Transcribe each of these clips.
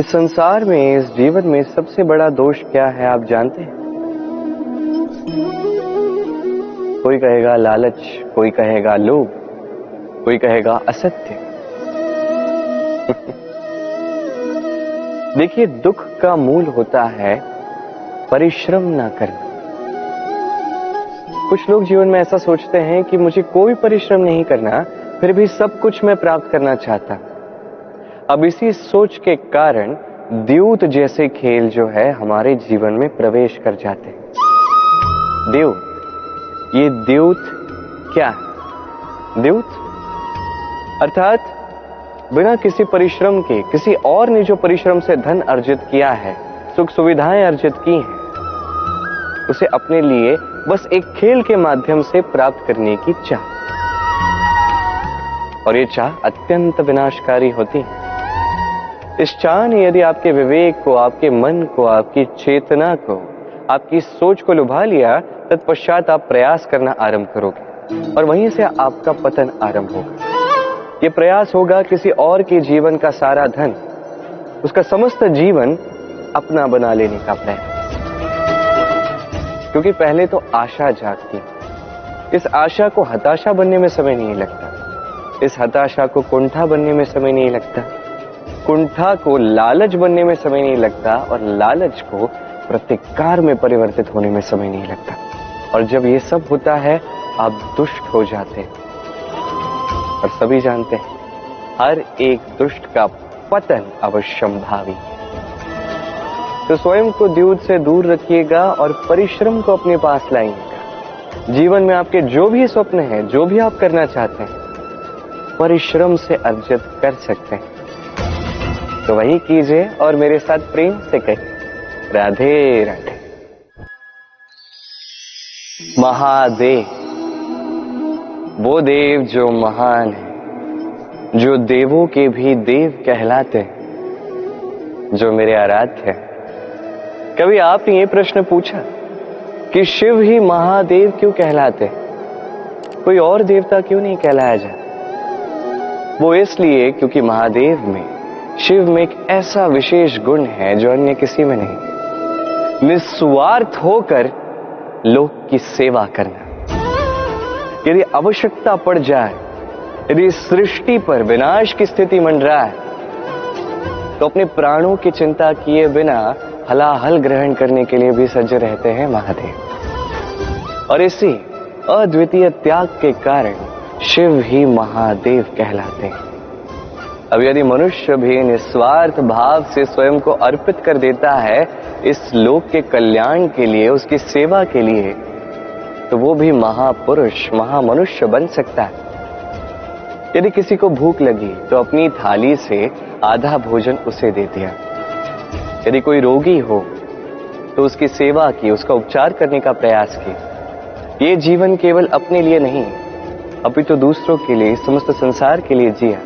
इस संसार में, इस जीवन में सबसे बड़ा दोष क्या है आप जानते हैं? कोई कहेगा लालच, कोई कहेगा लोभ, कोई कहेगा असत्य। देखिए, दुख का मूल होता है परिश्रम ना करना। कुछ लोग जीवन में ऐसा सोचते हैं कि मुझे कोई परिश्रम नहीं करना, फिर भी सब कुछ मैं प्राप्त करना चाहता। अब इसी सोच के कारण द्यूत जैसे खेल जो है हमारे जीवन में प्रवेश कर जाते हैं। द्यूत, ये द्यूत क्या है? द्यूत अर्थात बिना किसी परिश्रम के, किसी और ने जो परिश्रम से धन अर्जित किया है, सुख सुविधाएं अर्जित की हैं, उसे अपने लिए बस एक खेल के माध्यम से प्राप्त करने की चाह। और ये चाह अत्यंत विनाशकारी होती है। इस चाह ने यदि आपके विवेक को, आपके मन को, आपकी चेतना को, आपकी सोच को लुभा लिया, तत्पश्चात आप प्रयास करना आरंभ करोगे और वहीं से आपका पतन आरंभ होगा। ये प्रयास होगा किसी और के जीवन का सारा धन, उसका समस्त जीवन अपना बना लेने का प्रयास। क्योंकि पहले तो आशा जागती, इस आशा को हताशा बनने में समय नहीं लगता, इस हताशा को कुंठा बनने में समय नहीं लगता, कुंठा को लालच बनने में समय नहीं लगता, और लालच को प्रतिकार में परिवर्तित होने में समय नहीं लगता। और जब ये सब होता है, आप दुष्ट हो जाते हैं। और सभी जानते हैं, हर एक दुष्ट का पतन अवश्यंभावी। तो स्वयं को द्यूत से दूर रखिएगा और परिश्रम को अपने पास लाइएगा। जीवन में आपके जो भी स्वप्न हैं, जो भी आप करना चाहते हैं, परिश्रम से अर्जित कर सकते हैं। तो वही कीजिए और मेरे साथ प्रेम से कहिए, राधे राधे। महादेव, वो देव जो महान है, जो देवों के भी देव कहलाते हैं, जो मेरे आराध्य हैं। कभी आपने ये प्रश्न पूछा कि शिव ही महादेव क्यों कहलाते हैं? कोई और देवता क्यों नहीं कहलाया जाता? वो इसलिए क्योंकि महादेव में, शिव में एक ऐसा विशेष गुण है जो अन्य किसी में नहीं। निस्वार्थ होकर लोक की सेवा करना। यदि आवश्यकता पड़ जाए, यदि सृष्टि पर विनाश की स्थिति मंडराए, तो अपने प्राणों की चिंता किए बिना हलाहल ग्रहण करने के लिए भी सज्ज रहते हैं महादेव। और इसी अद्वितीय त्याग के कारण शिव ही महादेव कहलाते हैं। अब यदि मनुष्य भी निस्वार्थ भाव से स्वयं को अर्पित कर देता है इस लोक के कल्याण के लिए, उसकी सेवा के लिए, तो वो भी महापुरुष, महामनुष्य बन सकता है। यदि किसी को भूख लगी तो अपनी थाली से आधा भोजन उसे दे दिया। यदि कोई रोगी हो तो उसकी सेवा की, उसका उपचार करने का प्रयास किया। ये जीवन केवल अपने लिए नहीं, अपितु दूसरों के लिए, समस्त संसार के लिए जिया।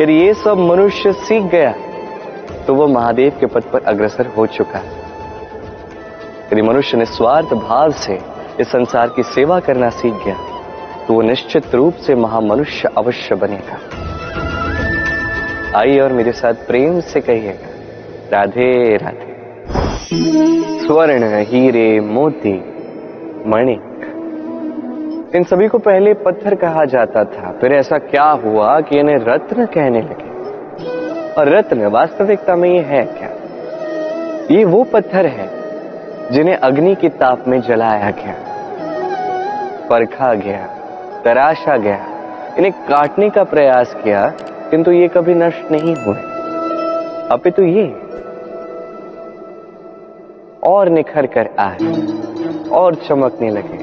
यदि ये सब मनुष्य सीख गया तो वो महादेव के पद पर अग्रसर हो चुका है। यदि मनुष्य निस्वार्थ भाव से इस संसार की सेवा करना सीख गया तो वो निश्चित रूप से महामनुष्य अवश्य बनेगा। आइए और मेरे साथ प्रेम से कहिएगा, राधे राधे। स्वर्ण, हीरे, मोती, मणिक, इन सभी को पहले पत्थर कहा जाता था। फिर ऐसा क्या हुआ कि इन्हें रत्न कहने लगे। और रत्न वास्तविकता में ये है क्या? ये वो पत्थर है जिन्हें अग्नि की ताप में जलाया गया, परखा गया, तराशा गया, इन्हें काटने का प्रयास किया, किंतु ये कभी नष्ट नहीं हुए। अपितु ये और निखर कर आए और चमकने लगे,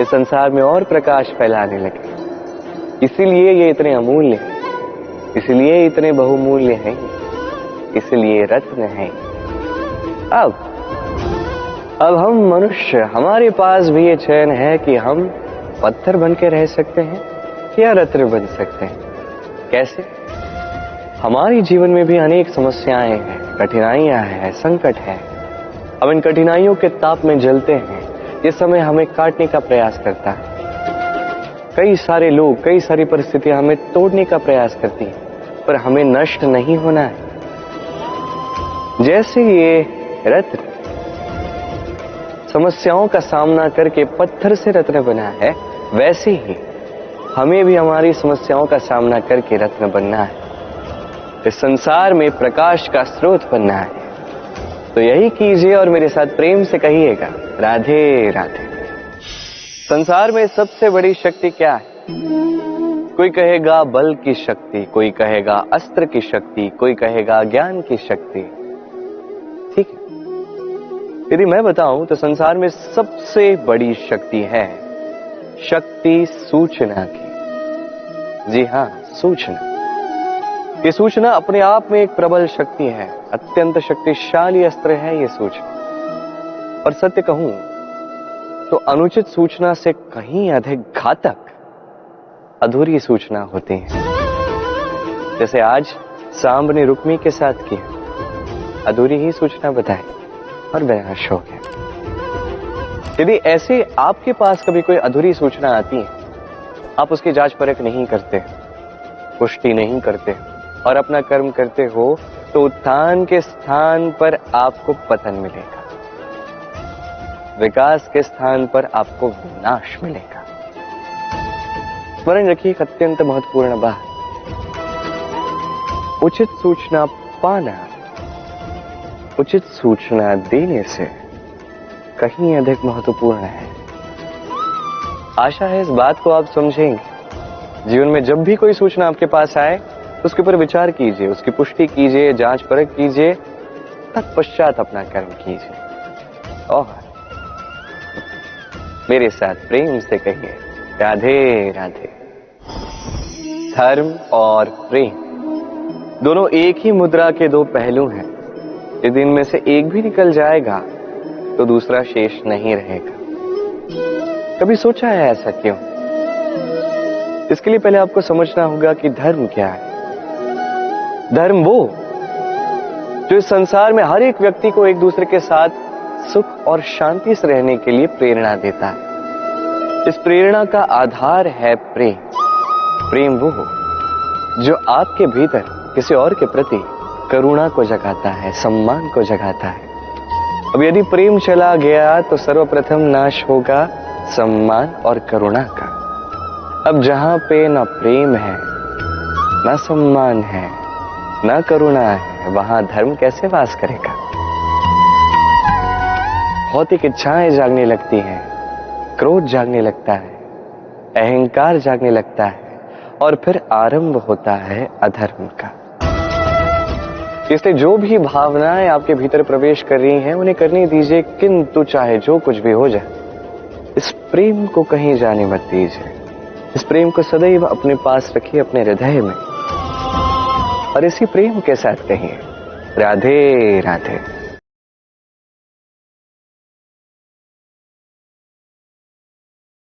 इस संसार में और प्रकाश फैलाने लगे। इसीलिए ये इतने अमूल्य हैं, इसलिए इतने बहुमूल्य हैं, इसलिए रत्न हैं। अब हम मनुष्य, हमारे पास भी ये चयन है कि हम पत्थर बन के रह सकते हैं या रत्न बन सकते हैं। कैसे? हमारे जीवन में भी अनेक समस्याएं हैं, कठिनाइयां हैं, संकट है। हम इन कठिनाइयों के ताप में जलते हैं। ये समय हमें काटने का प्रयास करता है। कई सारे लोग, कई सारी परिस्थितियां हमें तोड़ने का प्रयास करती हैं, पर हमें नष्ट नहीं होना है। जैसे ये रत्न समस्याओं का सामना करके पत्थर से रत्न बना है, वैसे ही हमें भी हमारी समस्याओं का सामना करके रत्न बनना है, इस संसार में प्रकाश का स्रोत बनना है। तो यही कीजिए और मेरे साथ प्रेम से कहिएगा, राधे राधे। संसार में सबसे बड़ी शक्ति क्या है? कोई कहेगा बल की शक्ति, कोई कहेगा अस्त्र की शक्ति, कोई कहेगा ज्ञान की शक्ति। ठीक है, यदि मैं बताऊं तो संसार में सबसे बड़ी शक्ति है शक्ति सूचना की। जी हां, सूचना। ये सूचना अपने आप में एक प्रबल शक्ति है, अत्यंत शक्तिशाली अस्त्र है ये सूचना। और सत्य कहूं तो अनुचित सूचना से कहीं अधिक घातक अधूरी सूचना होती है। जैसे आज सांब ने रुक्मी के साथ किया, अधूरी ही सूचना बताई और विनाश हो गया। यदि ऐसे आपके पास कभी कोई अधूरी सूचना आती है, आप उसकी जांच परख नहीं करते, पुष्टि नहीं करते और अपना कर्म करते हो, तो उत्थान के स्थान पर आपको पतन मिलेगा, विकास के स्थान पर आपको विनाश मिलेगा। स्मरण रखिए एक अत्यंत महत्वपूर्ण बात, उचित सूचना पाना उचित सूचना देने से कहीं अधिक महत्वपूर्ण है। आशा है इस बात को आप समझेंगे। जीवन में जब भी कोई सूचना आपके पास आए, उसके ऊपर विचार कीजिए, उसकी पुष्टि कीजिए, जांच परख कीजिए, तत्पश्चात अपना कर्म कीजिए। और मेरे साथ प्रेम से कहिए, राधे राधे। धर्म और प्रेम दोनों एक ही मुद्रा के दो पहलू हैं। यदि इनमें से एक भी निकल जाएगा तो दूसरा शेष नहीं रहेगा। कभी सोचा है ऐसा क्यों? इसके लिए पहले आपको समझना होगा कि धर्म क्या है। धर्म वो जो इस संसार में हर एक व्यक्ति को एक दूसरे के साथ सुख और शांति से रहने के लिए प्रेरणा देता है। इस प्रेरणा का आधार है प्रेम। प्रेम वो जो आपके भीतर किसी और के प्रति करुणा को जगाता है, सम्मान को जगाता है। अब यदि प्रेम चला गया तो सर्वप्रथम नाश होगा सम्मान और करुणा का। अब जहां पे न प्रेम है, न सम्मान है, न करुणा है, वहां धर्म कैसे वास करेगा? भौतिक इच्छाएं जागने लगती हैं, क्रोध जागने लगता है, अहंकार जागने लगता है और फिर आरंभ होता है अधर्म का। इसलिए जो भी भावनाएं आपके भीतर प्रवेश कर रही हैं, उन्हें करने दीजिए, किंतु चाहे जो कुछ भी हो जाए, इस प्रेम को कहीं जाने मत दीजिए। इस प्रेम को सदैव अपने पास रखिए, अपने हृदय में, और इसी प्रेम के साथ कहिए, राधे राधे।